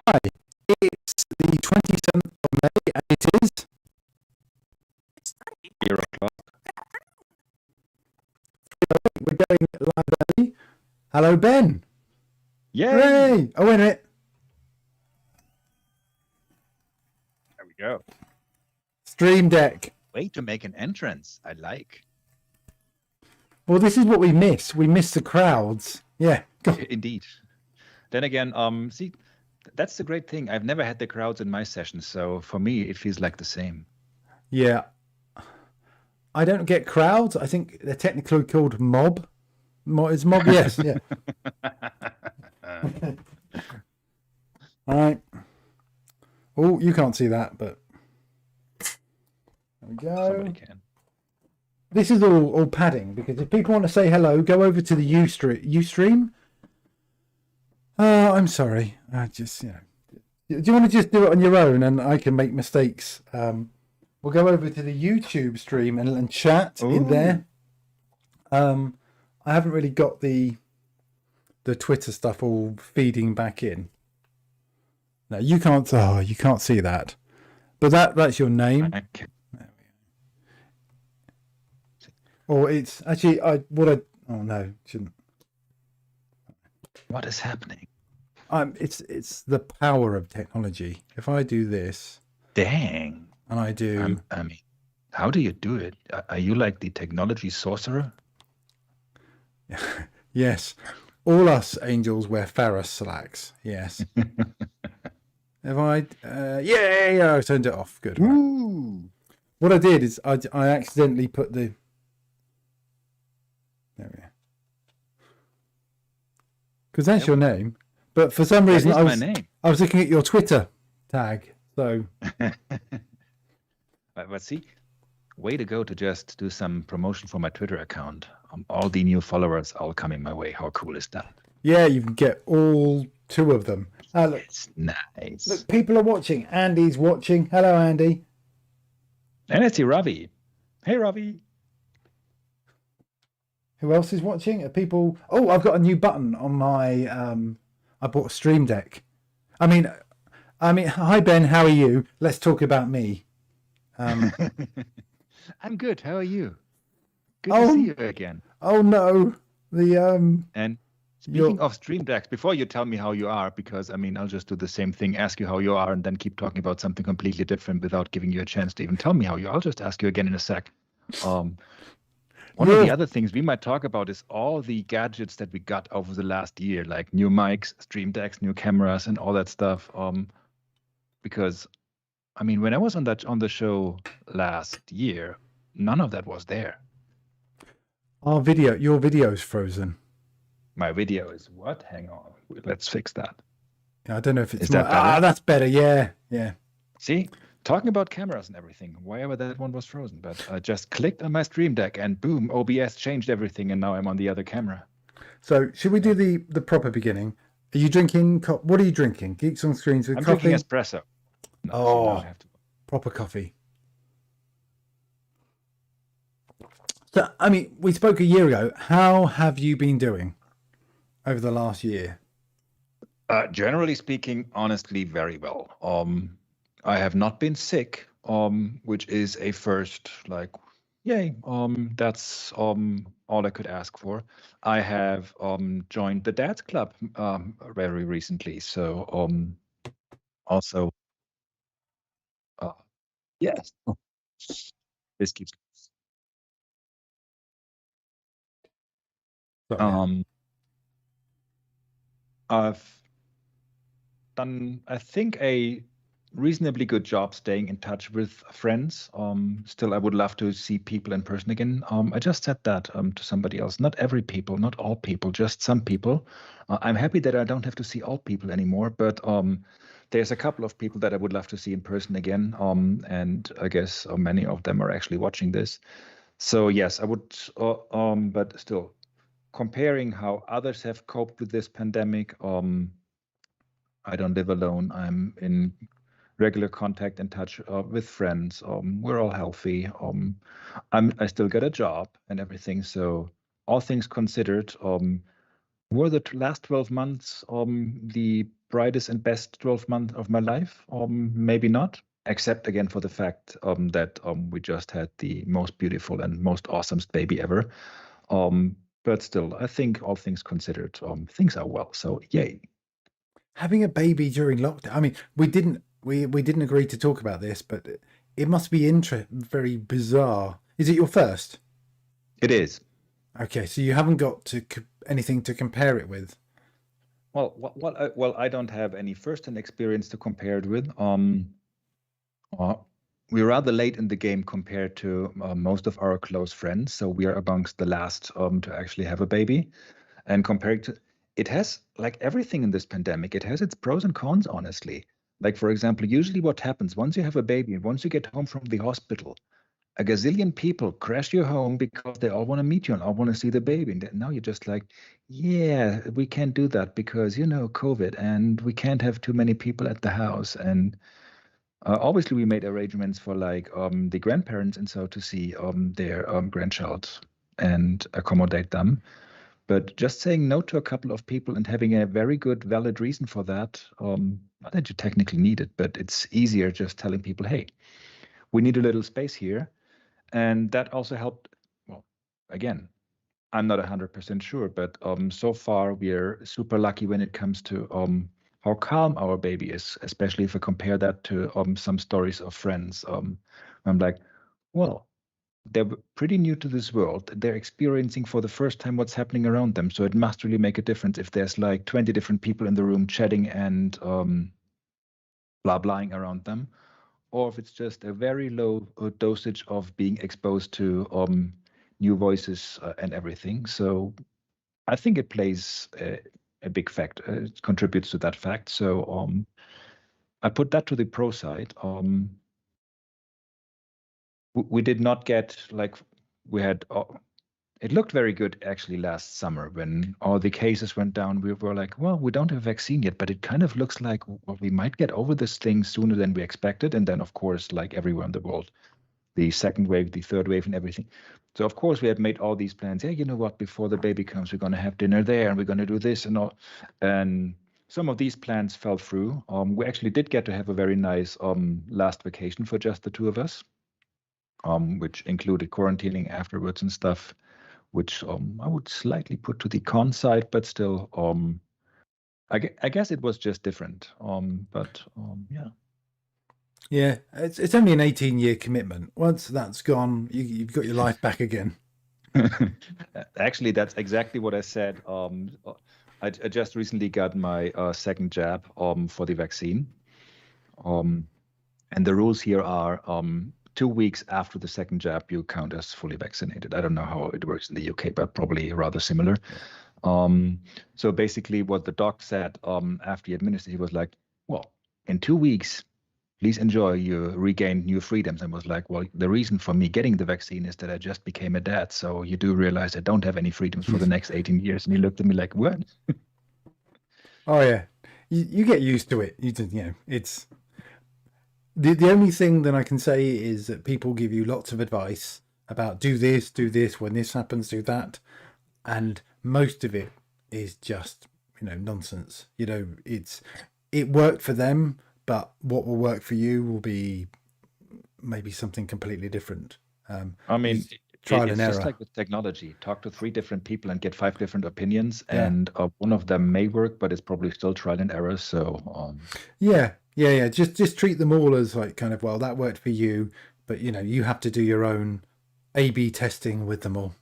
Hi, it's the 27th of May, and it is 0 o'clock. we're going live early. Hello, Ben. Yay! Hooray! Oh, wait a minute. There we go. Stream Deck. Way to make an entrance. I like. Well, this is what we miss. We miss the crowds. Yeah. Indeed. Then again, see, that's the great thing. I've never had the crowds in my sessions, so for me, it feels like the same. Yeah. I don't get crowds. I think they're technically called mob. It's mob, yes. Yeah. All right. Oh, you can't see that, but there we go. Somebody can. This is all padding, because if people want to say hello, go over to the Ustream. Oh, I'm sorry. I just, do you want to just do it on your own and I can make mistakes? We'll go over to the YouTube stream and chat in there. I haven't really got the Twitter stuff all feeding back in. No, you can't. Oh, you can't see that. But that's your name. Okay. Or it's actually oh no, shouldn't. What is happening? It's the power of technology. If I do this, Dang. and I do, I mean, how do you do it? Are you like the technology sorcerer? yes, all us angels wear Ferris slacks. Yes. If I, yeah, I turned it off. Good. Right. What I did is I accidentally put the. There we go. Because that's your name, but for some reason I was looking at your Twitter tag. So, but see, way to go to just do some promotion for my Twitter account. All the new followers all coming my way. How cool is that? Yeah, you can get all 2 of them. Look, it's nice. Look, people are watching. Andy's watching. Hello, Andy. And it's Ravi. Hey, Ravi. Who else is watching? People. Oh, I've got a new button on my. I bought a Stream Deck. I mean, hi Ben, how are you? Let's talk about me. I'm good. How are you? Good to see you again. Oh no, And speaking of Stream Decks, before you tell me how you are, because I'll just do the same thing, ask you how you are, and then keep talking about something completely different without giving you a chance to even tell me how you are. I'll just ask you again in a sec. One of the other things we might talk about is all the gadgets that we got over the last year, like new mics, Stream Decks, new cameras, and all that stuff. Because, when I was on the show last year, none of that was there. Your video's frozen. My video is what? Hang on, let's fix that. I don't know if it's is that better? That's better. Yeah. See? Talking about cameras and everything, why that one was frozen, but I just clicked on my Stream Deck and boom, OBS changed everything, and now I'm on the other camera. So should we do the proper beginning? Are you drinking? What are you drinking? Geeks on Screens with I'm coffee? drinking espresso. No, proper coffee. So, we spoke a year ago. How have you been doing over the last year? Generally speaking, honestly, very well. I have not been sick, which is a first, yay. That's all I could ask for. I have joined the Dad's Club very recently. So also, yes, this keeps. I've done, I think, a reasonably good job staying in touch with friends. Still, I would love to see people in person again. I just said that to somebody else. Not every people, not all people, just some people. I'm happy that I don't have to see all people anymore, but there's a couple of people that I would love to see in person again. And I guess many of them are actually watching this. So yes, I would, but still, comparing how others have coped with this pandemic, I don't live alone. I'm in regular contact and touch with friends. We're all healthy. I still get a job and everything. So all things considered, Were the last 12 months the brightest and best 12 months of my life? Maybe not, except again for the fact that we just had the most beautiful and most awesomest baby ever. But still, I think all things considered, things are well. So yay. Having a baby during lockdown. I mean, we didn't agree to talk about this, but it must be very bizarre. Is it your first? It is. Okay, so you haven't got anything to compare it with. Well, I don't have any first-hand experience to compare it with. We're rather late in the game compared to most of our close friends, so we are amongst the last to actually have a baby. And compared to, it has, like everything in this pandemic, it has its pros and cons, honestly. Like, for example, usually what happens once you have a baby and once you get home from the hospital, a gazillion people crash your home because they all want to meet you and all want to see the baby. And now you're just like, yeah, we can't do that because, COVID, and we can't have too many people at the house. And obviously, we made arrangements for like the grandparents and so to see their grandchild and accommodate them. But just saying no to a couple of people and having a very good, valid reason for that, not that you technically need it, but it's easier just telling people, hey, we need a little space here. And that also helped. Well, again, I'm not 100% sure, but so far we're super lucky when it comes to how calm our baby is, especially if I compare that to some stories of friends. I'm like, well, they're pretty new to this world. They're experiencing for the first time what's happening around them. So it must really make a difference if there's like 20 different people in the room chatting and blah blahing around them, or if it's just a very low dosage of being exposed to new voices and everything. So I think it plays a big factor. It contributes to that fact. So I put that to the pro side. We did not get like we had. It looked very good actually last summer when all the cases went down. We were like, well, we don't have a vaccine yet, but it kind of looks like well, we might get over this thing sooner than we expected. And then, of course, like everywhere in the world, the second wave, the third wave, and everything. So, of course, we had made all these plans. Yeah, you know what? Before the baby comes, we're going to have dinner there and we're going to do this and all. And some of these plans fell through. We actually did get to have a very nice last vacation for just the two of us, which included quarantining afterwards and stuff, which I would slightly put to the con side, but still, I guess it was just different. But yeah. Yeah, it's only an 18-year commitment. Once that's gone, you've got your life back again. Actually, that's exactly what I said. I just recently got my second jab for the vaccine. And the rules here are 2 weeks after the second jab, you count as fully vaccinated. I don't know how it works in the UK, but probably rather similar. So basically, what the doc said after he administered, he was like, well, in 2 weeks, please enjoy your regained new freedoms. And was like, well, the reason for me getting the vaccine is that I just became a dad. So you do realize I don't have any freedoms for the next 18 years. And he looked at me like, what? Oh yeah, you get used to it. It's the only thing that I can say is that people give you lots of advice about do this, when this happens, do that, and most of it is just nonsense. It worked for them, but what will work for you will be maybe something completely different. I mean, trial it's and just error. like with technology. Talk to 3 different people and get 5 different opinions, Yeah. and one of them may work, but it's probably still trial and error. So Yeah. Just treat them all as like kind of, well, that worked for you, but you have to do your own A/B testing with them all.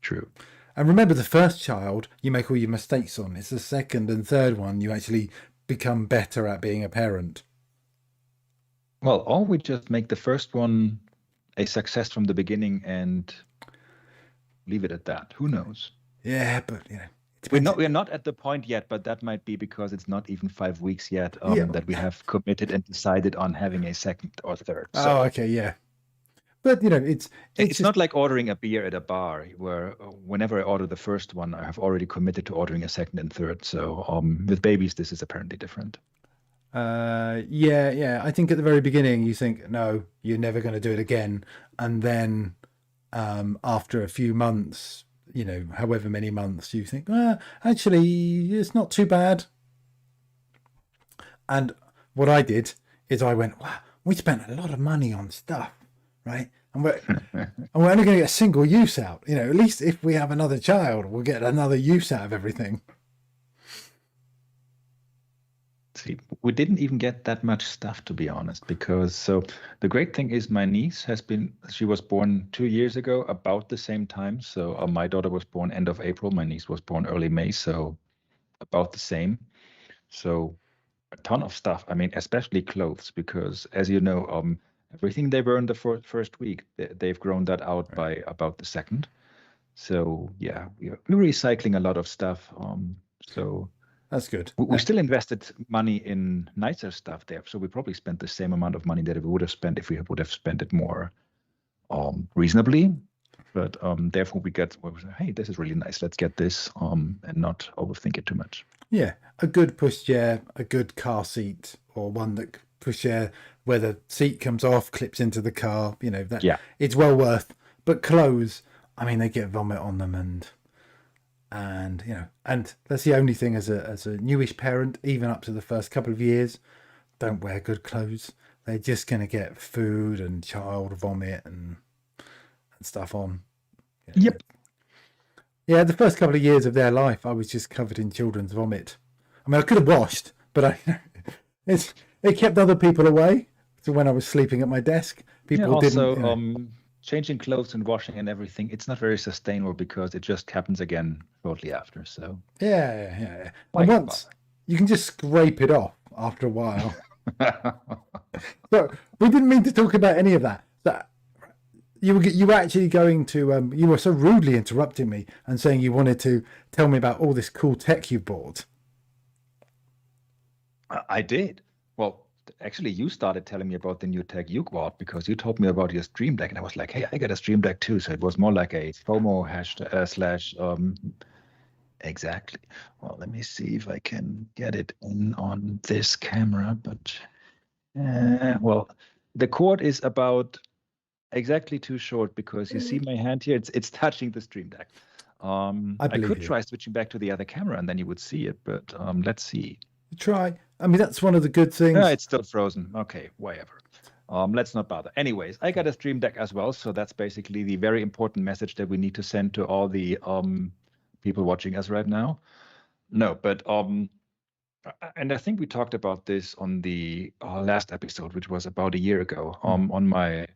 true. And remember, the first child you make all your mistakes on. It's the second and third one you actually become better at being a parent. Well, or we just make the first one a success from the beginning and leave it at that. Who knows? Yeah, but we're not at the point yet, but that might be because it's not even 5 weeks yet that we have committed and decided on having a second or third. So. Oh, okay, yeah. But it's just not like ordering a beer at a bar where whenever I order the first one, I have already committed to ordering a second and third. So with babies, this is apparently different. Yeah. I think at the very beginning you think, no, you're never going to do it again, and then after a few months, however many months, you think, actually, it's not too bad. And what I did is I went, wow, we spent a lot of money on stuff, right? And we're only going to get a single use out. At least if we have another child, we'll get another use out of everything. See, we didn't even get that much stuff, to be honest, because the great thing is my niece she was born 2 years ago, about the same time. So my daughter was born end of April. My niece was born early May, so about the same. So a ton of stuff. I mean, especially clothes, because as you know, everything they were in the first week, they've grown that out by about the second. So yeah, we're recycling a lot of stuff. So that's good. We still invested money in nicer stuff there, so we probably spent the same amount of money that we would have spent if we would have spent it more reasonably. But therefore, we say, hey, this is really nice. Let's get this, and not overthink it too much. Yeah, a good pushchair, a good car seat, or one that pushchair where the seat comes off, clips into the car. It's well worth. But clothes, I mean, they get vomit on them, and that's the only thing as a newish parent, even up to the first couple of years, don't wear good clothes. They're just going to get food and child vomit and stuff on. Yep. Yeah, the first couple of years of their life, I was just covered in children's vomit. I mean, I could have washed, but it kept other people away. So when I was sleeping at my desk, people didn't. Changing clothes and washing and everything, it's not very sustainable because it just happens again shortly after. So yeah. And once you can just scrape it off after a while. So we didn't mean to talk about any of that. You were actually going to. You were so rudely interrupting me and saying you wanted to tell me about all this cool tech you bought. I did. Well, actually, you started telling me about the new tech you bought because you told me about your Stream Deck, and I was like, hey, I got a Stream Deck too. So it was more like a FOMO / exactly. Well, let me see if I can get it in on this camera. But well, the cord is about exactly too short because you see my hand here. It's touching the Stream Deck. I could try switching back to the other camera, and then you would see it. But let's see. Try. I mean, that's one of the good things. No, it's still frozen. Okay, whatever. Let's not bother. Anyways, I got a Stream Deck as well, so that's basically the very important message that we need to send to all the people watching us right now. No, but and I think we talked about this on the last episode, which was about a year ago. On my,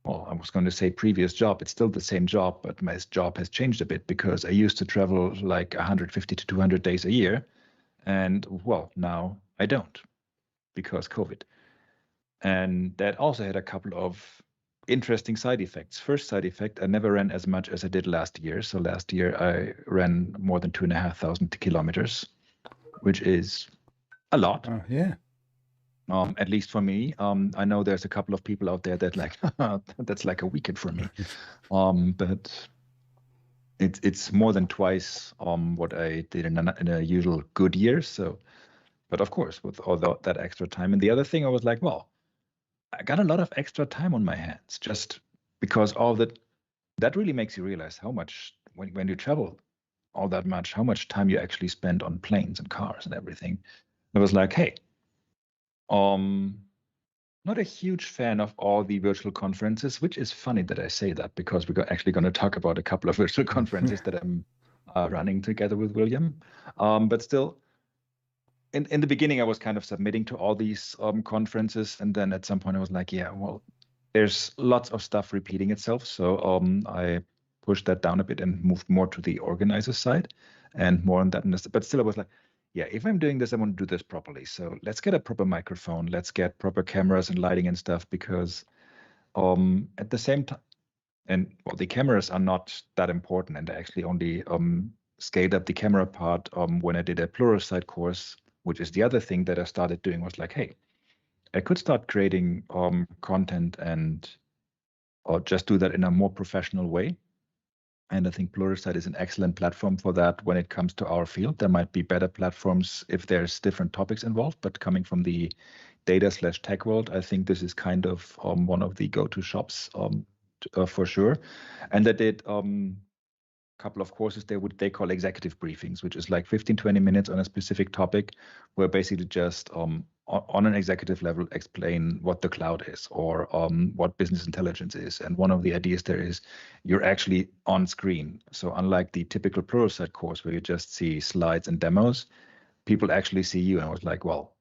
well, I was going to say previous job. It's still the same job, but my job has changed a bit because I used to travel like 150 to 200 days a year. And well, now I don't because COVID. And that also had a couple of interesting side effects. First side effect, I never ran as much as I did last year. So last year I ran more than 2,500 kilometers, which is a lot. Yeah. At least for me. I know there's a couple of people out there that like, that's like a weekend for me. But it's more than twice what I did in a usual good year. So, but of course, with all that extra time. And the other thing, I was like, well, I got a lot of extra time on my hands just because all that really makes you realize how much when you travel all that much, how much time you actually spend on planes and cars and everything. I was like, hey, not a huge fan of all the virtual conferences, which is funny that I say that because we're actually going to talk about a couple of virtual conferences that I'm running together with William. But still, in the beginning, I was kind of submitting to all these conferences. And then at some point I was like, yeah, well, there's lots of stuff repeating itself. So I pushed that down a bit and moved more to the organizer side and more on that. But still I was like, yeah, if I'm doing this, I want to do this properly. So let's get a proper microphone. Let's get proper cameras and lighting and stuff because at the same time, and well, the cameras are not that important. And I actually only scaled up the camera part when I did a PluralSight course, which is the other thing that I started doing was like, hey, I could start creating content and or just do that in a more professional way. And I think PluralSight is an excellent platform for that when it comes to our field. There might be better platforms if there's different topics involved, but coming from the data/tech world, I think this is kind of one of the go-to shops for sure. And I did couple of courses they call executive briefings, which is like 15-20 minutes on a specific topic, where basically just on an executive level explain what the cloud is or what business intelligence is. And one of the ideas there is you're actually on screen. So unlike the typical PluralSight course where you just see slides and demos, people actually see you. And I was like, well,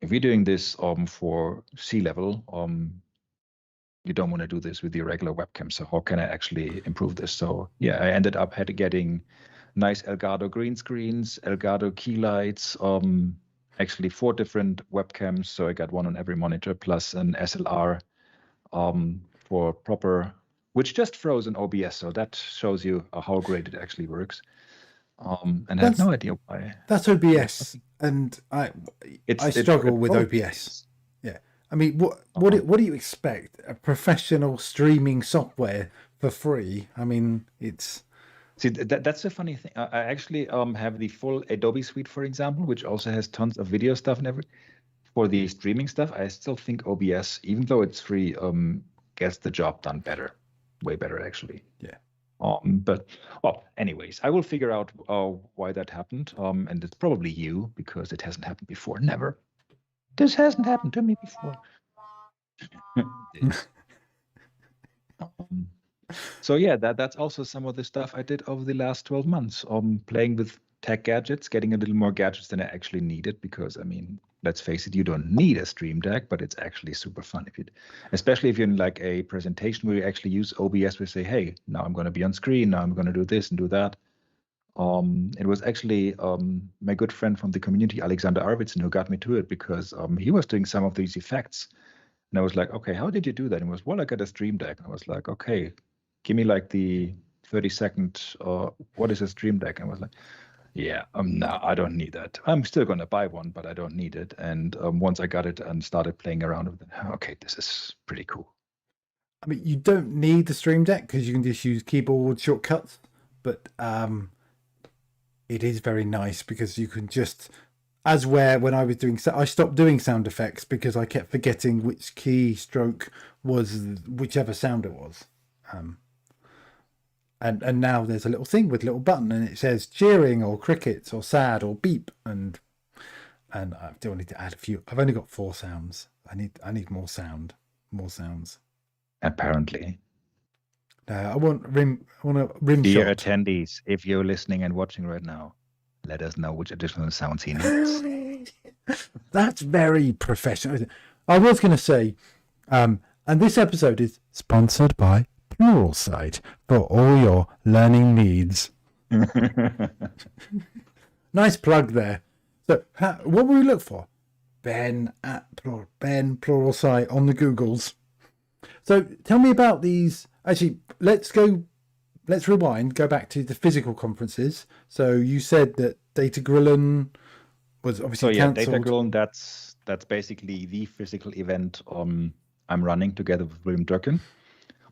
if you're doing this for C-level, you don't want to do this with your regular webcam. So how can I actually improve this? So yeah, I ended up getting nice Elgato green screens, Elgato key lights, actually 4 different webcams. So I got one on every monitor plus an SLR for proper, which just froze in OBS. So that shows you how great it actually works. And I have no idea why. That's OBS, and I struggle with OBS. Yeah, I mean, what do you expect? A professional streaming software for free? I mean, it's. See, that's the funny thing. I actually have the full Adobe suite, for example, which also has tons of video stuff and everything. For the streaming stuff, I still think OBS, even though it's free, gets the job done better, way better actually. Yeah. But well, anyways, I will figure out why that happened. And it's probably you, because it hasn't happened before. Never. This hasn't happened to me before. So yeah, that's also some of the stuff I did over the last 12 months. Playing with tech gadgets, getting a little more gadgets than I actually needed, because I mean, let's face it, you don't need a Stream Deck, but it's actually super fun especially if you're in like a presentation where you actually use OBS. We say, hey, now I'm going to be on screen. Now I'm going to do this and do that. It was actually my good friend from the community, Alexander Arvidsson, who got me to it, because he was doing some of these effects. And I was like, okay, how did you do that? And he was, well, I got a Stream Deck. And I was like, okay, give me like the 30-second, what is a Stream Deck? And I was like, yeah, no, I don't need that. I'm still going to buy one, but I don't need it. And once I got it and started playing around with it, okay, this is pretty cool. I mean, you don't need the Stream Deck because you can just use keyboard shortcuts, but it is very nice because you can just, when I was doing, I stopped doing sound effects because I kept forgetting which keystroke was whichever sound it was. And now there's a little thing with a little button and it says cheering or crickets or sad or beep, and I still need to add a few. I've only got 4 sounds. I need more sounds. Apparently. I want a rim Dear shot. attendees, if you're listening and watching right now, let us know which additional sounds he needs. That's very professional. I was going to say, and this episode is sponsored by PluralSight for all your learning needs. Nice plug there. So, what will we look for? Ben PluralSight on the Googles. So, tell me about these. Actually, let's rewind. Go back to the physical conferences. So, you said that Data Grillen was obviously cancelled. Data Grillen. That's basically the physical event I'm running together with William Durkin.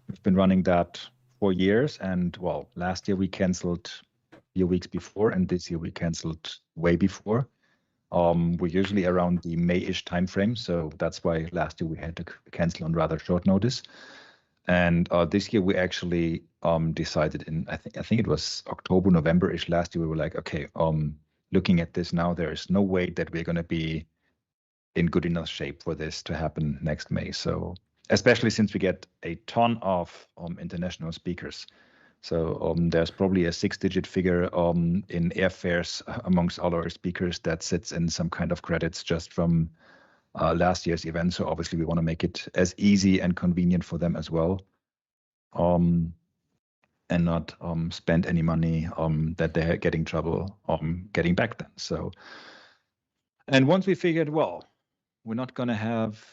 We've been running that for years, and well, last year we canceled a few weeks before, and this year we canceled way before. We're usually around the May-ish timeframe, so that's why last year we had to cancel on rather short notice. And this year we actually decided in I think it was October, November-ish last year. We were like, okay, looking at this now, there is no way that we're going to be in good enough shape for this to happen next May. So, especially since we get a ton of international speakers. So there's probably a 6-digit figure in airfares amongst all our speakers that sits in some kind of credits just from last year's event. So obviously we want to make it as easy and convenient for them as well, and not spend any money that they're getting trouble getting back then. So, and once we figured, well, we're not going to have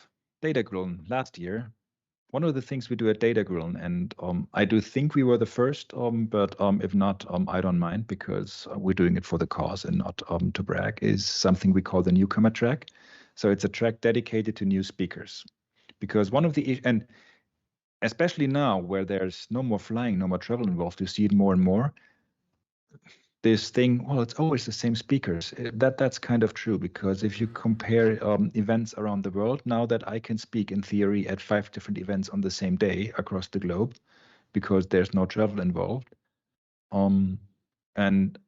Data Grillen last year. One of the things we do at Data Grillen, and I do think we were the first, but if not, I don't mind, because we're doing it for the cause and not to brag, is something we call the newcomer track. So it's a track dedicated to new speakers, because one of the, and especially now where there's no more flying, no more travel involved, you see it more and more. This thing, well, it's always the same speakers. That's kind of true, because if you compare events around the world, now that I can speak in theory at 5 different events on the same day across the globe, because there's no travel involved, And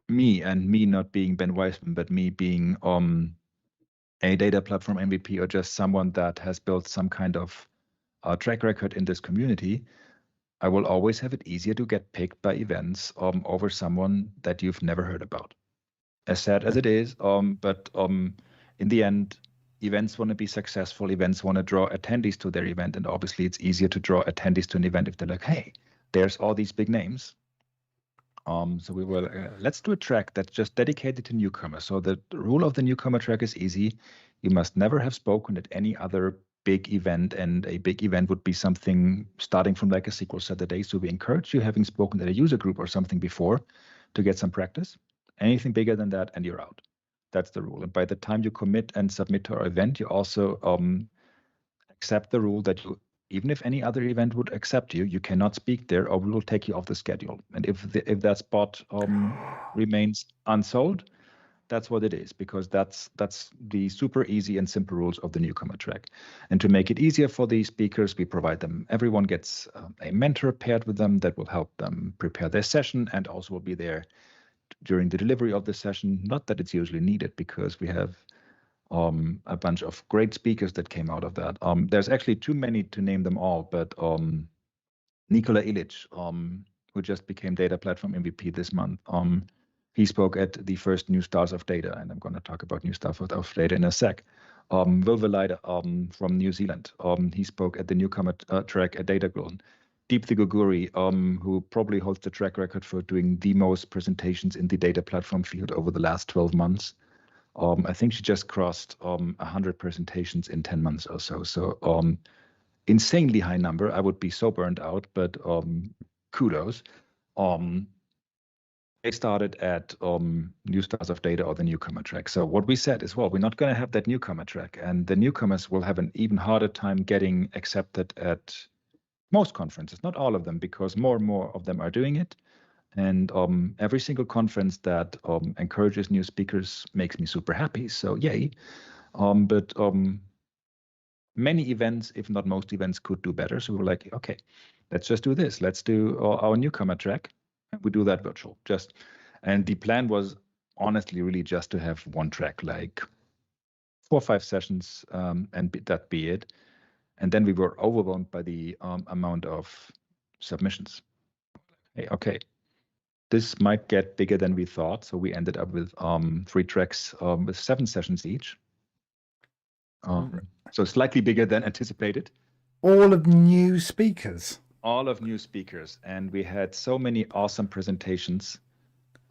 me not being Ben Weissman, but me being a data platform MVP or just someone that has built some kind of track record in this community, I will always have it easier to get picked by events over someone that you've never heard about. As sad as it is, but in the end, events want to be successful. Events want to draw attendees to their event, and obviously it's easier to draw attendees to an event if they're like, hey, there's all these big names. So we will, let's do a track that's just dedicated to newcomers. So the rule of the newcomer track is easy. You must never have spoken at any other big event, and a big event would be something starting from like a SQL Server day. So we encourage you having spoken at a user group or something before to get some practice. Anything bigger than that and you're out. That's the rule. And by the time you commit and submit to our event, you also accept the rule that you, even if any other event would accept you, you cannot speak there or we will take you off the schedule. And if that spot remains unsold, that's what it is, because that's the super easy and simple rules of the newcomer track. And to make it easier for the speakers, we provide them, everyone gets a mentor paired with them that will help them prepare their session and also will be there during the delivery of the session. Not that it's usually needed because we have a bunch of great speakers that came out of that. There's actually too many to name them all, but Nikola Ilic, who just became Data Platform MVP this month, he spoke at the first New Stars of Data, and I'm going to talk about New Stars of Data in a sec. Wilver from New Zealand, he spoke at the newcomer track at DataGlow. Deepthi Goguri, who probably holds the track record for doing the most presentations in the data platform field over the last 12 months. I think she just crossed 100 presentations in 10 months or so. So insanely high number. I would be so burned out, but kudos. They started at New Stars of Data or the newcomer track. So what we said is, well, we're not going to have that newcomer track, and the newcomers will have an even harder time getting accepted at most conferences, not all of them, because more and more of them are doing it. And every single conference that encourages new speakers makes me super happy. So yay. But many events, if not most events, could do better. So we were like, okay, let's just do this. Let's do our newcomer track. And we do that virtual. And the plan was honestly really just to have one track, like 4 or 5 sessions, and that be it. And then we were overwhelmed by the amount of submissions. Hey, okay, this might get bigger than we thought. So we ended up with 3 tracks with 7 sessions each. So slightly bigger than anticipated. All of new speakers. All of new speakers. And we had so many awesome presentations.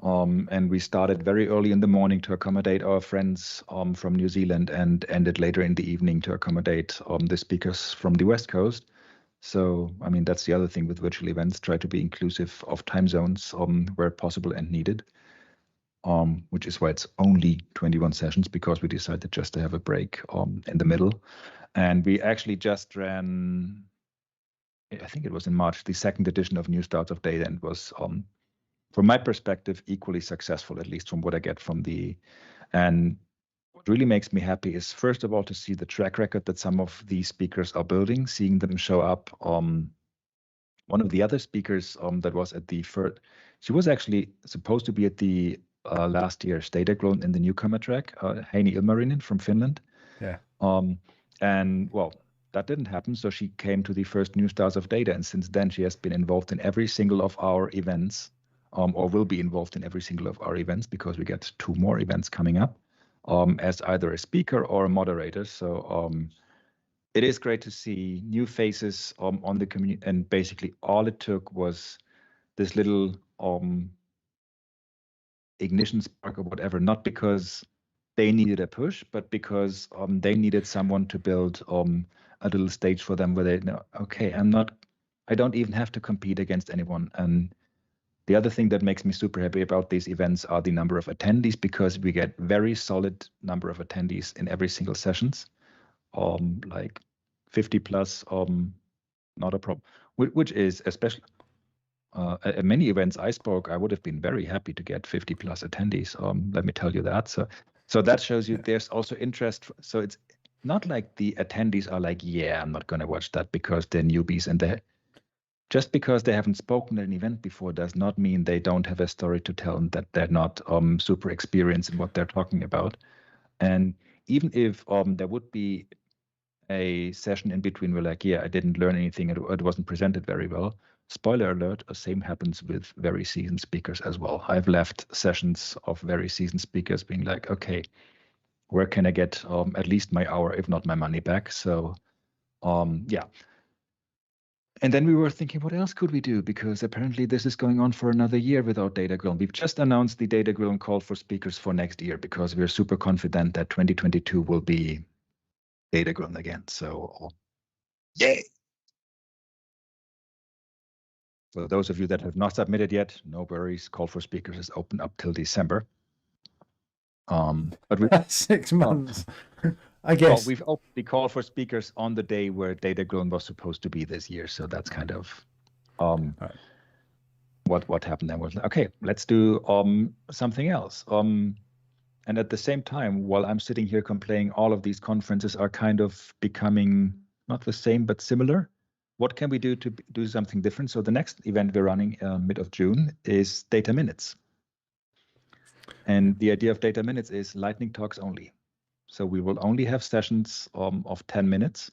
And we started very early in the morning to accommodate our friends from New Zealand and ended later in the evening to accommodate the speakers from the West Coast. So, I mean, that's the other thing with virtual events, try to be inclusive of time zones where possible and needed, which is why it's only 21 sessions, because we decided just to have a break in the middle. And we actually just ran, I think it was in March, the 2nd edition of New Stars of Data, and it was, from my perspective, equally successful, at least from what I get from and what really makes me happy is, first of all, to see the track record that some of these speakers are building, seeing them show up. One of the other speakers that was at the first, she was actually supposed to be at the last year's Dataglow in the newcomer track, Heini Ilmarinen from Finland. Yeah. And well, that didn't happen. So she came to the first New Stars of Data. And since then, she has been involved in every single of our events, or will be involved in every single of our events, because we get 2 more events coming up as either a speaker or a moderator. So it is great to see new faces on the community. And basically all it took was this little ignition spark or whatever, not because they needed a push, but because they needed someone to build a little stage for them where they know, okay, I don't even have to compete against anyone. And the other thing that makes me super happy about these events are the number of attendees, because we get very solid number of attendees in every single sessions, like 50 plus, not a problem, which is especially at many events I spoke, I would have been very happy to get 50 plus attendees. Let me tell you that. So that shows you there's also interest. So it's not like the attendees are like, yeah, I'm not going to watch that because they're newbies and just because they haven't spoken at an event before does not mean they don't have a story to tell and that they're not super experienced in what they're talking about. And even if there would be a session in between where like, yeah, I didn't learn anything, it wasn't presented very well. Spoiler alert, the same happens with very seasoned speakers as well. I've left sessions of very seasoned speakers being like, okay, where can I get at least my hour, if not my money back? So yeah. And then we were thinking, what else could we do? Because apparently this is going on for another year without Data Grill. We've just announced the Data Grill and call for speakers for next year because we're super confident that 2022 will be Data Grill again. So yay! For those of you that have not submitted yet, no worries. Call for speakers is open up till December. But we 6 months, I guess. Well, we've opened the call for speakers on the day where Data Grill was supposed to be this year. So that's kind of Right. what happened. Then was okay, let's do something else. And at the same time, while I'm sitting here complaining, all of these conferences are kind of becoming not the same but similar. What can we do to do something different? So the next event we're running mid of June is Data Minutes. And the idea of Data Minutes is lightning talks only. So we will only have sessions of 10 minutes.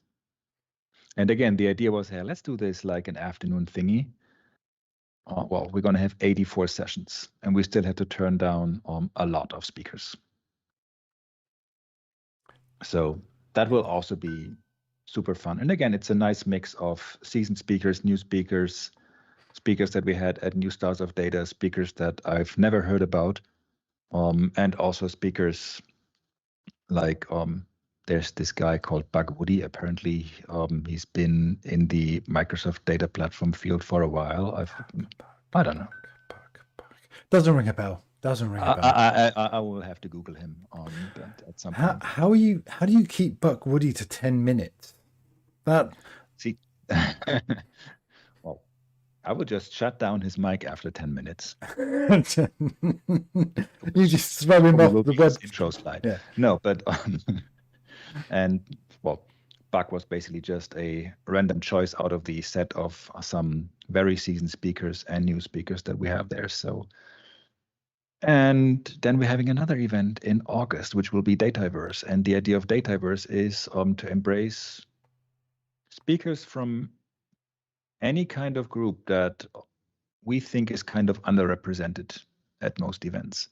And again, the idea was, hey, let's do this like an afternoon thingy. Well, we're going to have 84 sessions, and we still have to turn down a lot of speakers. So that will also be super fun. And again, it's a nice mix of seasoned speakers, new speakers, speakers that we had at New Stars of Data, speakers that I've never heard about, and also speakers like there's this guy called Bug Woody. Apparently, he's been in the Microsoft data platform field for a while. I don't know. Doesn't ring a bell. Doesn't ring a bell. I will have to Google him at some How point. how do you keep Buck Woody to 10 minutes? That See, well, I would just shut down his mic after 10 minutes. You just throw him off the web intro slide. Yeah. No, but and well, Buck was basically just a random choice out of the set of some very seasoned speakers and new speakers that we have there. So, and then we're having another event in August, which will be Dataverse. And the idea of Dataverse is to embrace speakers from any kind of group that we think is kind of underrepresented at most events.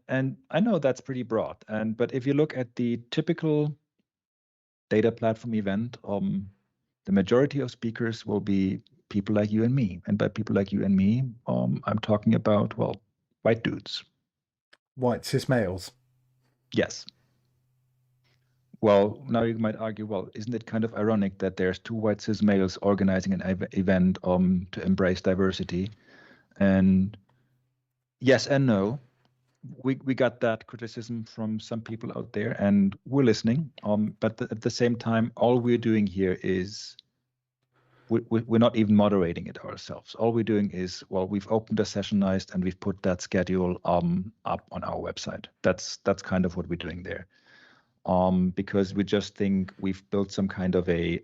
And I know that's pretty broad. But if you look at the typical data platform event, the majority of speakers will be people like you and me. And by people like you and me, I'm talking about, well, white dudes. White cis males. Yes. Well, now you might argue, well, isn't it kind of ironic that there's two white cis males organizing an event to embrace diversity? And yes and no. We got that criticism from some people out there, and we're listening. But at the same time, all we're doing here is we're not even moderating it ourselves. All we're doing is, well, we've opened a sessionized and we've put that schedule up on our website. That's kind of what we're doing there. Because we just think we've built some kind of a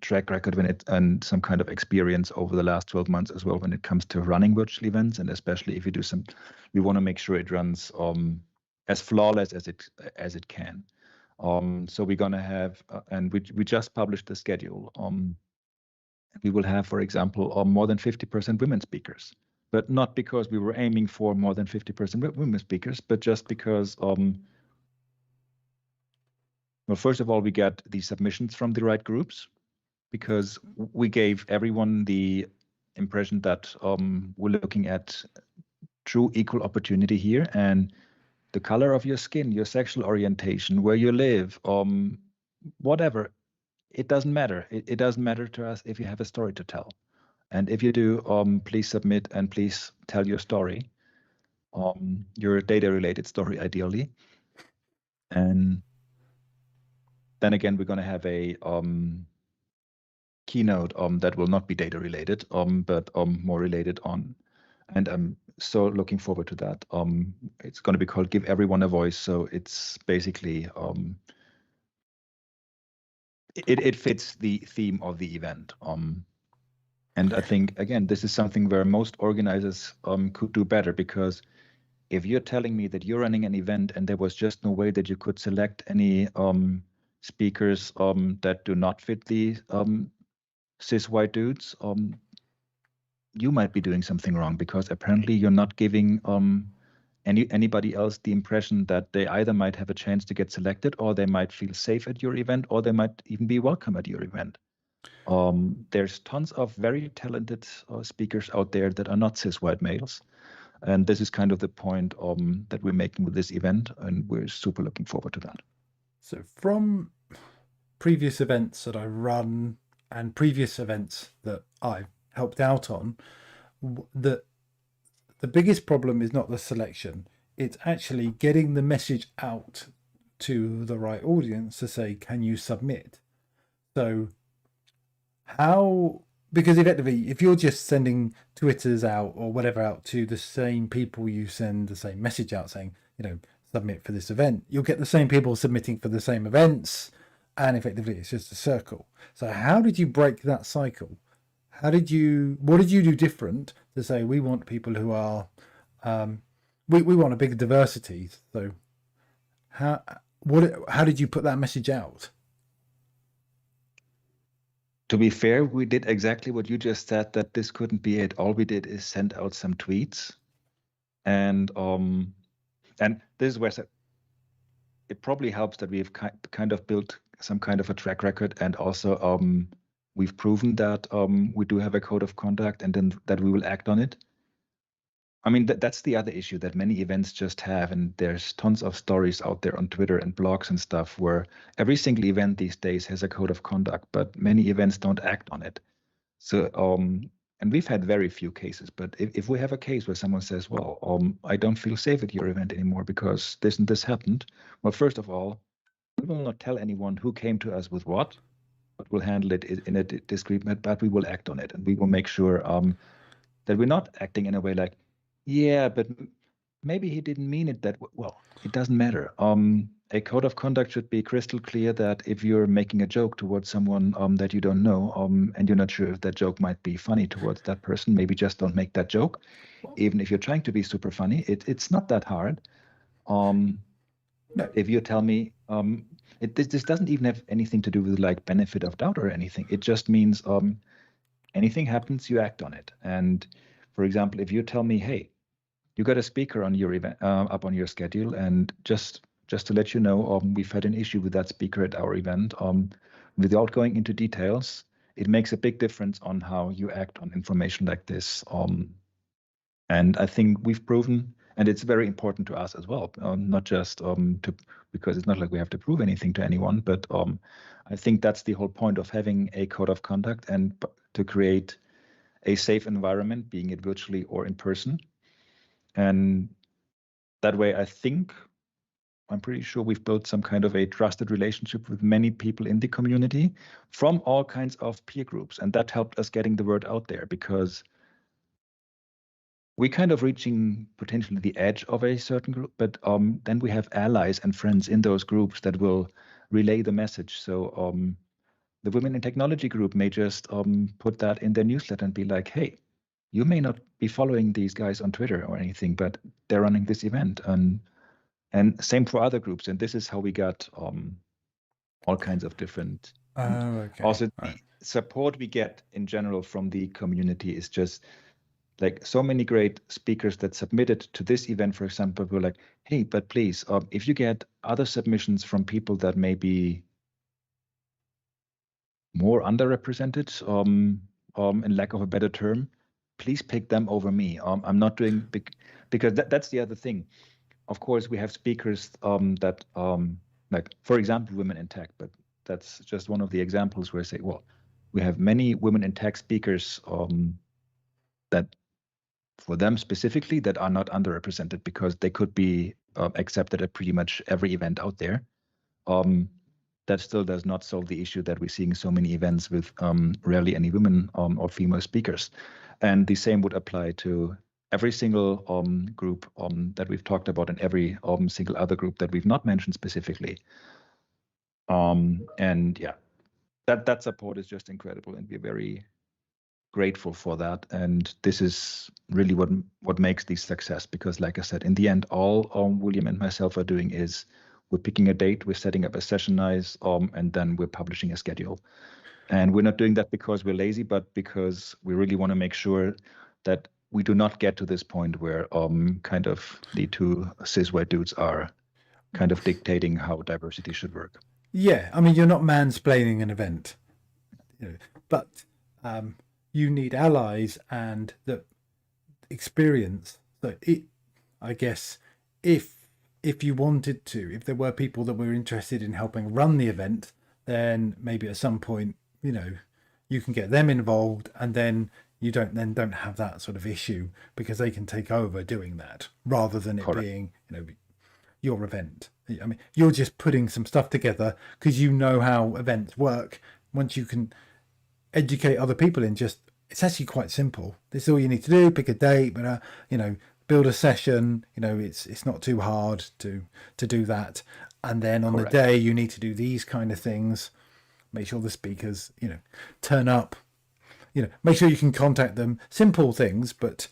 track record and some kind of experience over the last 12 months as well when it comes to running virtual events, and especially if you do we want to make sure it runs as flawless as it can. So we're gonna have, and we just published the schedule. We will have, for example, more than 50% women speakers, but not because we were aiming for more than 50% women speakers, but just because. Well, first of all, we got the submissions from the right groups because we gave everyone the impression that we're looking at true equal opportunity here, and the color of your skin, your sexual orientation, where you live, whatever, it doesn't matter. It doesn't matter to us if you have a story to tell. And if you do, please submit and please tell your story, your data-related story, ideally. And then again, we're going to have a keynote that will not be data related, but more related on. And I'm so looking forward to that. It's going to be called "Give Everyone a Voice." So it's basically it fits the theme of the event. And I think, again, this is something where most organizers could do better, because if you're telling me that you're running an event and there was just no way that you could select any speakers that do not fit the cis white dudes, you might be doing something wrong, because apparently you're not giving anybody else the impression that they either might have a chance to get selected, or they might feel safe at your event, or they might even be welcome at your event. There's tons of very talented speakers out there that are not cis white males. And this is kind of the point that we're making with this event, and we're super looking forward to that. So from previous events that I run and previous events that I've helped out on, the biggest problem is not the selection. It's actually getting the message out to the right audience to say, can you submit? So how, because effectively, if you're just sending Twitters out or whatever out to the same people you send the same message out saying, submit for this event, you'll get the same people submitting for the same events. And effectively, it's just a circle. So how did you break that cycle? What did you do different to say, we want people who are, we want a big diversity. So how did you put that message out? To be fair, we did exactly what you just said, that this couldn't be it. All we did is send out some tweets. And this is where it probably helps that we've kind of built some kind of a track record, and also we've proven that we do have a code of conduct, and then that we will act on it. I mean, that's the other issue that many events just have, and there's tons of stories out there on Twitter and blogs and stuff where every single event these days has a code of conduct, but many events don't act on it. So, and we've had very few cases, but if we have a case where someone says, well, I don't feel safe at your event anymore because this and this happened, well, first of all, we will not tell anyone who came to us with what, but we'll handle it in a discreet manner, but we will act on it, and we will make sure that we're not acting in a way like, yeah, but maybe he didn't mean it that well. It doesn't matter. A code of conduct should be crystal clear that if you're making a joke towards someone that you don't know, and you're not sure if that joke might be funny towards that person, maybe just don't make that joke. Even if you're trying to be super funny, it's not that hard. If you tell me, this doesn't even have anything to do with like benefit of doubt or anything. It just means anything happens, you act on it. And for example, if you tell me, hey, you got a speaker on your event up on your schedule, and just to let you know, we've had an issue with that speaker at our event. Without going into details, it makes a big difference on how you act on information like this. And I think we've proven, and it's very important to us as well, not just because it's not like we have to prove anything to anyone, but I think that's the whole point of having a code of conduct, and to create a safe environment, being it virtually or in person. And that way, I'm pretty sure we've built some kind of a trusted relationship with many people in the community from all kinds of peer groups. And that helped us getting the word out there, because we're kind of reaching potentially the edge of a certain group, but then we have allies and friends in those groups that will relay the message. So the Women in Technology group may just put that in their newsletter and be like, hey, you may not be following these guys on Twitter or anything, but they're running this event. And same for other groups. And this is how we got all kinds of different. Okay. Also, the support we get in general from the community is just like so many great speakers that submitted to this event, for example, were like, hey, but please, if you get other submissions from people that may be more underrepresented, in lack of a better term, please pick them over me. I'm not doing big, because that's the other thing. Of course, we have speakers that, like, for example, women in tech, but that's just one of the examples where I say, well, we have many women in tech speakers that, for them specifically, that are not underrepresented because they could be accepted at pretty much every event out there. That still does not solve the issue that we're seeing so many events with rarely any women or female speakers. And the same would apply to every single group that we've talked about, and every single other group that we've not mentioned specifically. And yeah, that support is just incredible, and we're very, grateful for that. And this is really what makes these success, because like I said, in the end, all William and myself are doing is we're picking a date, we're setting up a session nice, and then we're publishing a schedule. And we're not doing that because we're lazy, but because we really want to make sure that we do not get to this point where kind of the two cis white dudes are kind of dictating how diversity should work. Yeah, I mean, you're not mansplaining an event, but you need allies and the experience. So I guess if you wanted to, if there were people that were interested in helping run the event, then maybe at some point, you can get them involved, and then you don't have that sort of issue because they can take over doing that rather than it being, your event. I mean, you're just putting some stuff together because you know how events work. Once you can educate other people it's actually quite simple. This is all you need to do: pick a date, but build a session. It's not too hard to do that. And then on the day you need to do these kind of things. Make sure the speakers, turn up. Make sure you can contact them. Simple things, but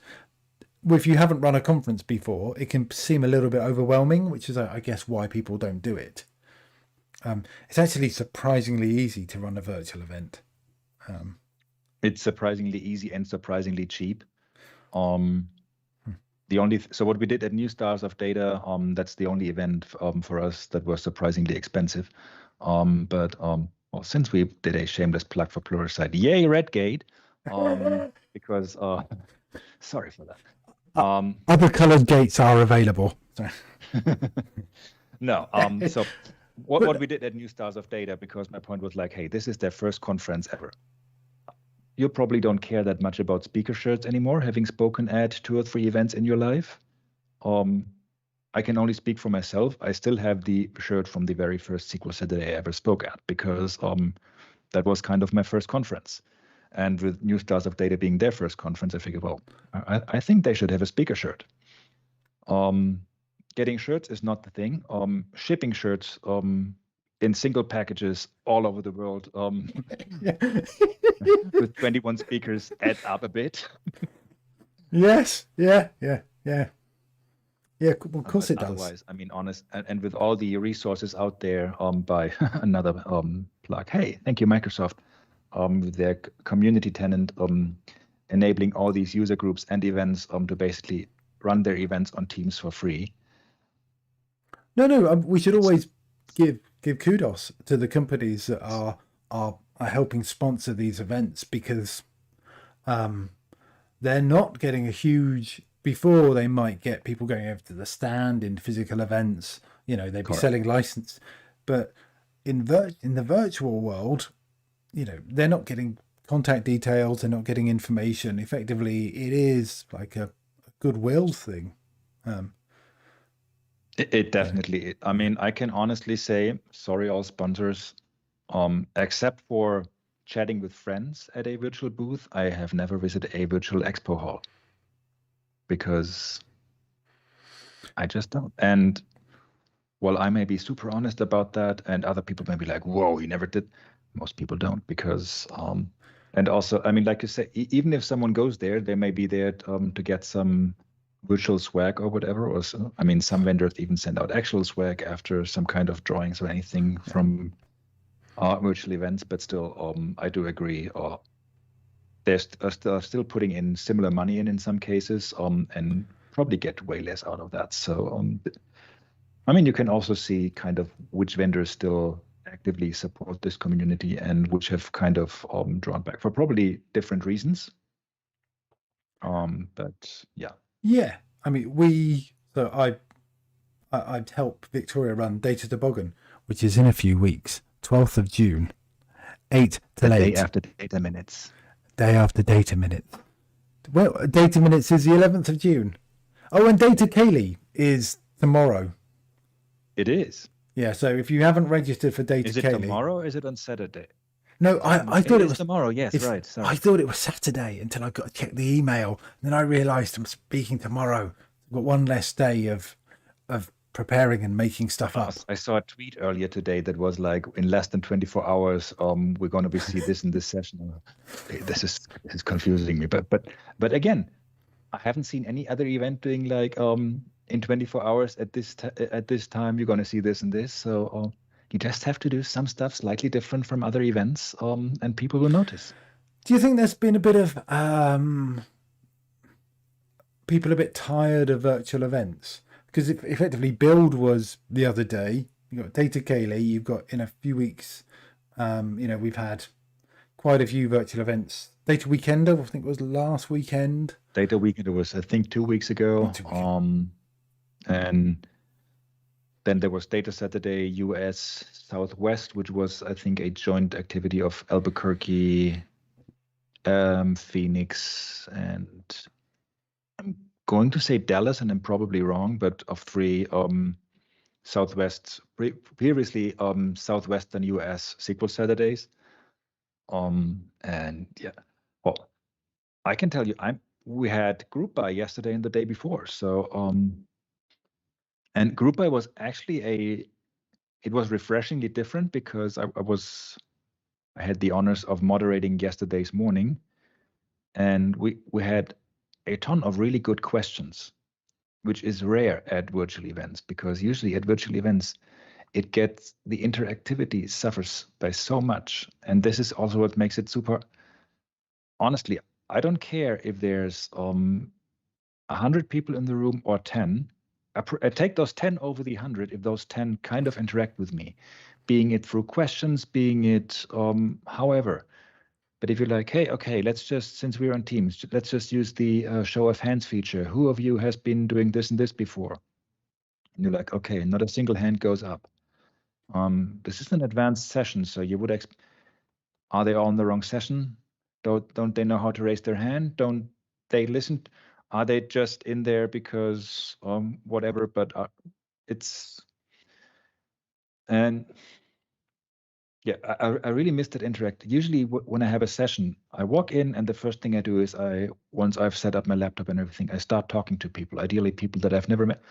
if you haven't run a conference before, it can seem a little bit overwhelming, which is, I guess, why people don't do it. It's actually surprisingly easy to run a virtual event. It's surprisingly easy and surprisingly cheap. So what we did at New Stars of Data, that's the only event for us that was surprisingly expensive. Well, since we did a shameless plug for PluralSight, yay, Redgate, because sorry for that. Other colored gates are available. No, so what we did at New Stars of Data, because my point was like, hey, this is their first conference ever. You probably don't care that much about speaker shirts anymore, having spoken at 2 or 3 events in your life. I can only speak for myself. I still have the shirt from the very first SQL Server that I ever spoke at, because that was kind of my first conference. And with New Stars of Data being their first conference, I figured, well, I think they should have a speaker shirt. Getting shirts is not the thing. Shipping shirts in single packages all over the world with 21 speakers adds up a bit. Yes. Yeah. Yeah, well, of course it does. Otherwise, I mean, honest, and with all the resources out there, by another plug. Hey, thank you, Microsoft, with their community tenant, enabling all these user groups and events to basically run their events on Teams for free. No, we should always give kudos to the companies that are helping sponsor these events, because they're not getting a huge. Before, they might get people going over to the stand in physical events. They'd be selling license, but in the virtual world, they're not getting contact details. They're not getting information. Effectively, it is like a goodwill thing. It definitely. I mean, I can honestly say, sorry, all sponsors, except for chatting with friends at a virtual booth, I have never visited a virtual expo hall. Because I just don't. And while I may be super honest about that, and other people may be like, whoa, you never did. Most people don't, because, and also, I mean, like you say, even if someone goes there, they may be there to get some virtual swag or whatever. Or so, I mean, some vendors even send out actual swag after some kind of drawings or anything from virtual events. But still, I do agree. They're still putting in similar money in some cases, and probably get way less out of that. So, I mean, you can also see kind of which vendors still actively support this community and which have kind of drawn back for probably different reasons. But yeah. Yeah, I mean, I'd help Victoria run Data Toboggan, which is in a few weeks, 12th of June, 8 till 8. Day after Data Minutes. Day after Data Minutes. Well, Data Minutes is the 11th of June. Oh, and Data Kaylee is tomorrow. It is. Yeah, so if you haven't registered for Data Kaylee... Is it tomorrow or is it on Saturday? No, I thought it was tomorrow. Yes, right. Sorry. I thought it was Saturday until I got to check the email. And then I realised I'm speaking tomorrow. I've got one less day of preparing and making stuff up. I saw a tweet earlier today that was like, in less than 24 hours, we're going to see this in this session. This is confusing me. But again, I haven't seen any other event doing like in 24 hours at this time you're going to see this and this. So you just have to do some stuff slightly different from other events, and people will notice. Do you think there's been a bit of people a bit tired of virtual events? Because effectively Build was the other day. You've got Data Kaylee, you've got in a few weeks, we've had quite a few virtual events. Data Weekender, I think it was last weekend. Data Weekender was, I think, 2 weeks ago. And then there was Data Saturday US Southwest, which was, I think, a joint activity of Albuquerque, Phoenix, and I'm going to say Dallas, and I'm probably wrong, but of 3 Southwest, previously Southwestern US SQL Saturdays. And yeah, well, I can tell you, we had Group Buy yesterday and the day before. So and Group Buy was actually it was refreshingly different because I had the honors of moderating yesterday's morning, and we had a ton of really good questions, which is rare at virtual events, because usually at virtual events the interactivity suffers by so much. And this is also what makes it super. Honestly, I don't care if there's 100 people in the room or 10. I take those 10 over the 100 if those 10 kind of interact with me, being it through questions, being it however. But if you're like, hey, okay, let's just, since we're on Teams, let's just use the show of hands feature. Who of you has been doing this and this before? And you're like, okay, not a single hand goes up. This is an advanced session, so you would are they all in the wrong session? Don't they know how to raise their hand? Don't they listen? Are they just in there because whatever? But and yeah, I really miss that interact. Usually when I have a session, I walk in and the first thing I do is once I've set up my laptop and everything, I start talking to people, ideally people that I've never met.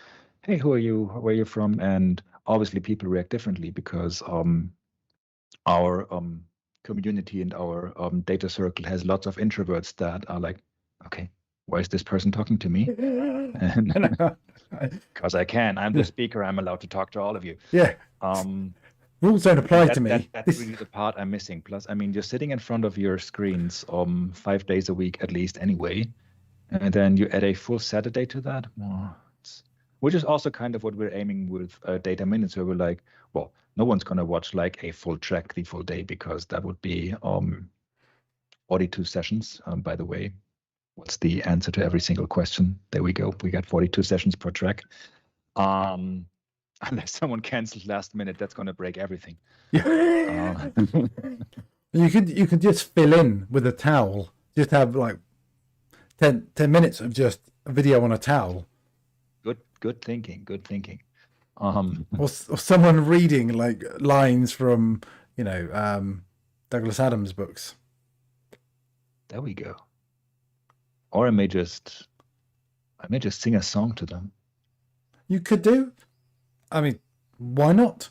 Hey, who are you? Where are you from? And obviously people react differently because our community and our data circle has lots of introverts that are like, okay, why is this person talking to me? Because I can. I'm the speaker. I'm allowed to talk to all of you. Yeah. Rules don't apply to me. That's really the part I'm missing. Plus, I mean, you're sitting in front of your screens 5 days a week at least anyway, and then you add a full Saturday to that. Which is also kind of what we're aiming with Data Minutes, where we're like, well, no one's going to watch like a full track the full day, because that would be 42 sessions. By the way, what's the answer to every single question? There we go. We got 42 sessions per track. Unless someone cancels last minute, that's going to break everything. You could just fill in with a towel. Just have like 10 minutes of just a video on a towel. Good thinking. Or someone reading like lines from Douglas Adams books. There we go. Or I may just sing a song to them. You could do. I mean, why not?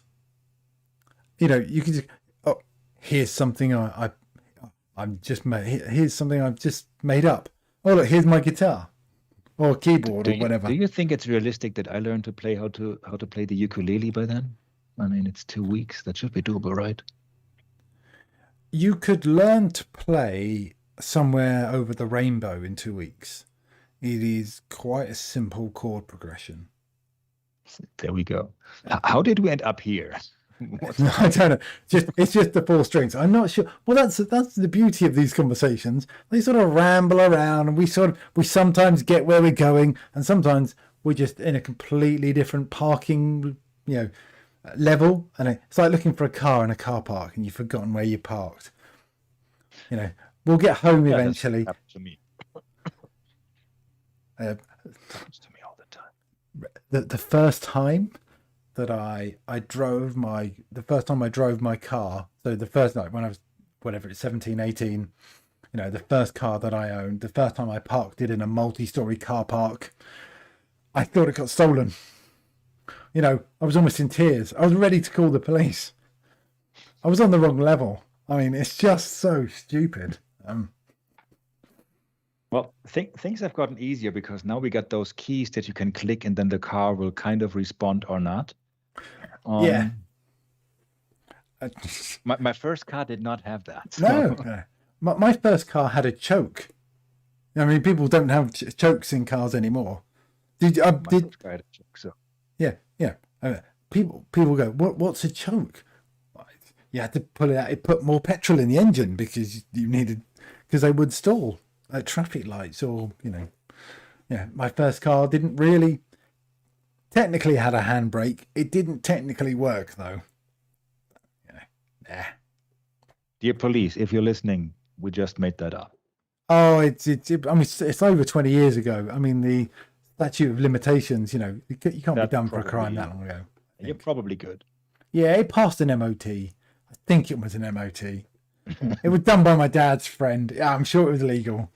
You could just, here's something here's something I've just made up. Oh, look, here's my guitar or keyboard or whatever. Do you think it's realistic that I learn to play how to play the ukulele by then? I mean, it's 2 weeks. That should be doable, right? You could learn to play Somewhere Over the Rainbow in 2 weeks. It is quite a simple chord progression. There we go. How did we end up here? I don't know. It's just the 4 strings. I'm not sure. Well, that's the beauty of these conversations. They sort of ramble around, and we sometimes get where we're going, and sometimes we're just in a completely different parking, level. And it's like looking for a car in a car park, and you've forgotten where you parked. We'll get home eventually. That happens to me. Happens to me all the time. The first time that I drove my car, so the first night when I was, 17, 18, the first car that I owned, the first time I parked it in a multi-story car park, I thought it got stolen. You know, I was almost in tears. I was ready to call the police. I was on the wrong level. I mean, it's just so stupid. Well, things have gotten easier because now we got those keys that you can click and then the car will kind of respond or not. Yeah. My first car did not have that. So. No. My first car had a choke. I mean, people don't have chokes in cars anymore. Did I had a choke, so. Yeah. People go, what's a choke? You had to pull it out. It put more petrol in the engine because they would stall at traffic lights or, you know. Yeah, my first car didn't really technically had a handbrake. It didn't technically work though. Yeah. Dear police, if you're listening, we just made that up. Oh, I mean, it's over 20 years ago. I mean, the statute of limitations, you know, you can't be done for a crime that long ago. You're probably good. Yeah, it passed an MOT. I think it was an MOT. It was done by my dad's friend. Yeah, I'm sure it was legal.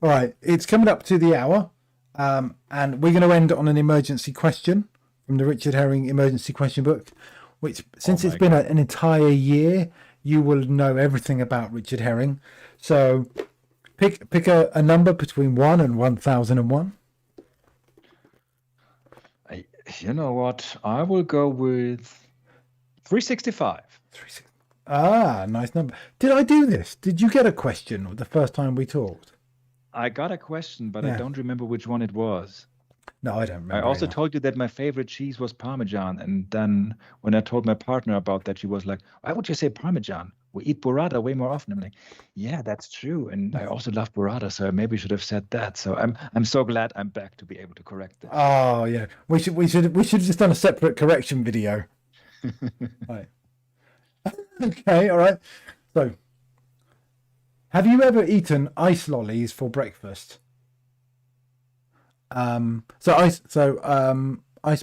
All right, it's coming up to the hour, and we're going to end on an emergency question from the Richard Herring emergency question book, which, since it's been an entire year, you will know everything about Richard Herring. So pick a number between 1 and 1001. You know what? I will go with 365. Ah, nice number. Did I do this? Did you get a question the first time we talked? I got a question, but I don't remember which one it was. No, I don't remember. I also told you that my favorite cheese was Parmesan. And then when I told my partner about that, she was like, why would you say Parmesan? We eat burrata way more often. I'm like, yeah, that's true. And I also love burrata, so I maybe should have said that. So I'm so glad I'm back to be able to correct this. Oh yeah. We should have just done a separate correction video. Right. Okay, all right. So have you ever eaten ice lollies for breakfast? Ice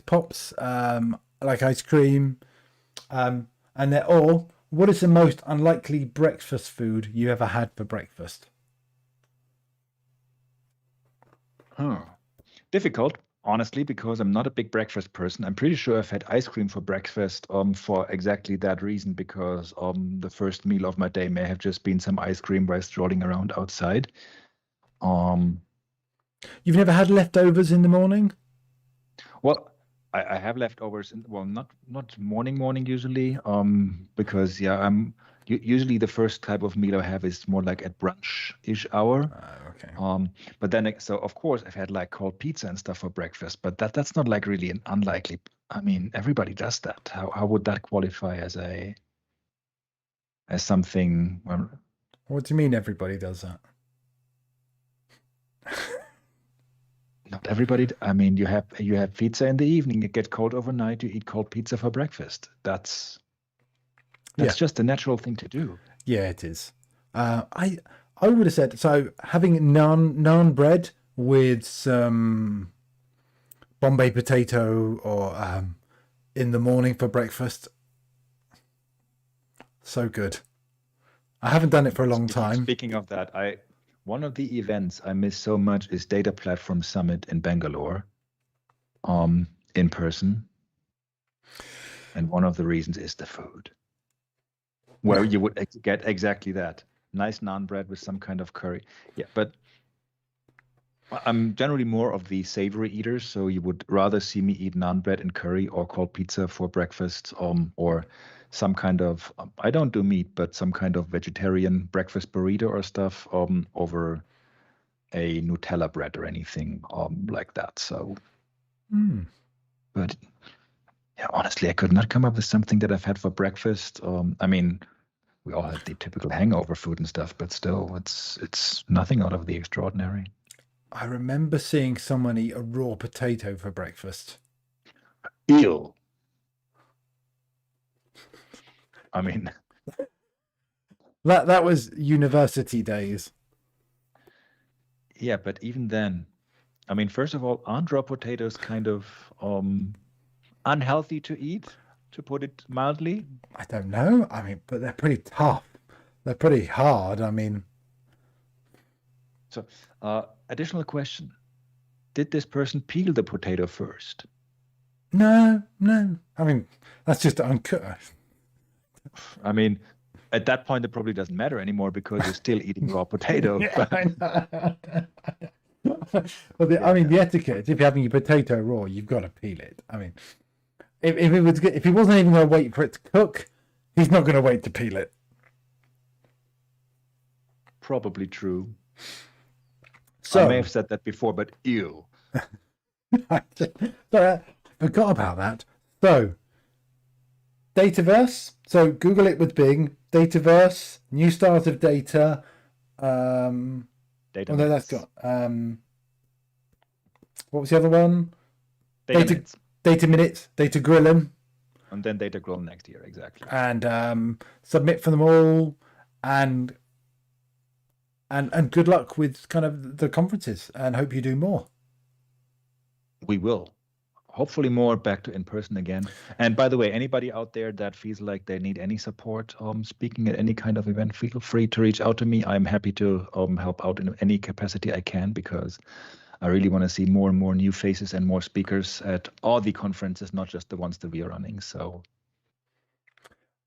pops, like ice cream, and they're all. What is the most unlikely breakfast food you ever had for breakfast? Difficult, honestly, because I'm not a big breakfast person. I'm pretty sure I've had ice cream for breakfast for exactly that reason, because the first meal of my day may have just been some ice cream while strolling around outside. You've never had leftovers in the morning? Well, I have leftovers. Not morning usually. Because I'm usually the first type of meal I have is more like at brunch-ish hour. Okay. But then so of course I've had like cold pizza and stuff for breakfast. But that's not like really an unlikely. I mean, everybody does that. How would that qualify as something? Well, what do you mean everybody does that? Not everybody. I mean, you have pizza in the evening. It gets cold overnight. You eat cold pizza for breakfast. That's just a natural thing to do. Yeah, it is. I would have said so. Having naan bread with some Bombay potato or in the morning for breakfast. So good. I haven't done it for a long time. Speaking of that, one of the events I miss so much is Data Platform Summit in Bangalore, in person. And one of the reasons is the food, where you would get exactly that. Nice naan bread with some kind of curry. Yeah, but I'm generally more of the savory eater, so you would rather see me eat naan bread and curry or cold pizza for breakfast, or some kind of, I don't do meat, but some kind of vegetarian breakfast burrito or stuff over a Nutella bread or anything like that. So, but yeah, honestly, I could not come up with something that I've had for breakfast. I mean, we all had the typical hangover food and stuff, but still, it's nothing out of the extraordinary. I remember seeing someone eat a raw potato for breakfast. Ew. I mean, that was university days. Yeah, but even then, I mean, first of all, aren't raw potatoes kind of unhealthy to eat, to put it mildly? I don't know. I mean, but they're pretty tough. They're pretty hard. I mean. So, additional question. Did this person peel the potato first? No. I mean, that's just uncut. I mean, at that point, it probably doesn't matter anymore because you're still eating raw potato. Yeah, but- I know. Well, I mean, the etiquette, if you're having your potato raw, you've got to peel it. I mean, if he wasn't even going to wait for it to cook, he's not going to wait to peel it. Probably true. So I may have said that before, but ew. Sorry, I forgot about that. So, Dataverse. So Google it with Bing. Dataverse, new start of data. Data Although that's minutes. got what was the other one? Data data- minutes. Data minutes, data grilling, And then data grow next year, exactly. and submit for them all, and good luck with kind of the conferences, and hope you do more. We will. Hopefully more back to in-person again. And by the way, anybody out there that feels like they need any support speaking at any kind of event, feel free to reach out to me. I'm happy to help out in any capacity I can, because I really want to see more and more new faces and more speakers at all the conferences, not just the ones that we are running. So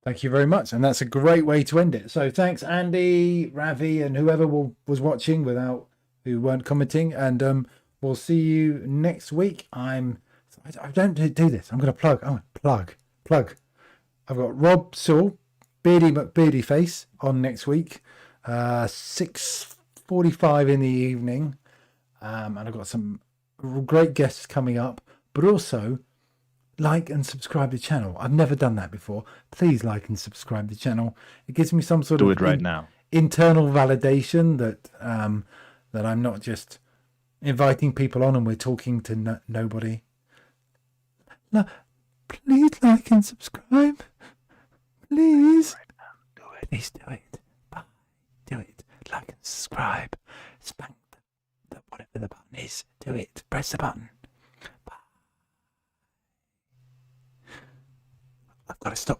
Thank you very much. And that's a great way to end it. So thanks, Andy, Ravi, and whoever was watching who weren't commenting. And we'll see you next week. I don't do this. I'm going to plug. Oh, plug. I've got Rob Sewell, Beardy McBeardy Face on next week, 6:45 in the evening. And I've got some great guests coming up, but also like and subscribe to the channel. I've never done that before. Please like and subscribe to the channel. It gives me some sort do of it right now. internal validation that I'm not just inviting people on and we're talking to nobody. No, please like and subscribe. Please. Do it. Please do it. Bye. Do it. Like and subscribe. Spank the whatever the button is. Do it. Press the button. Bye. I've got to stop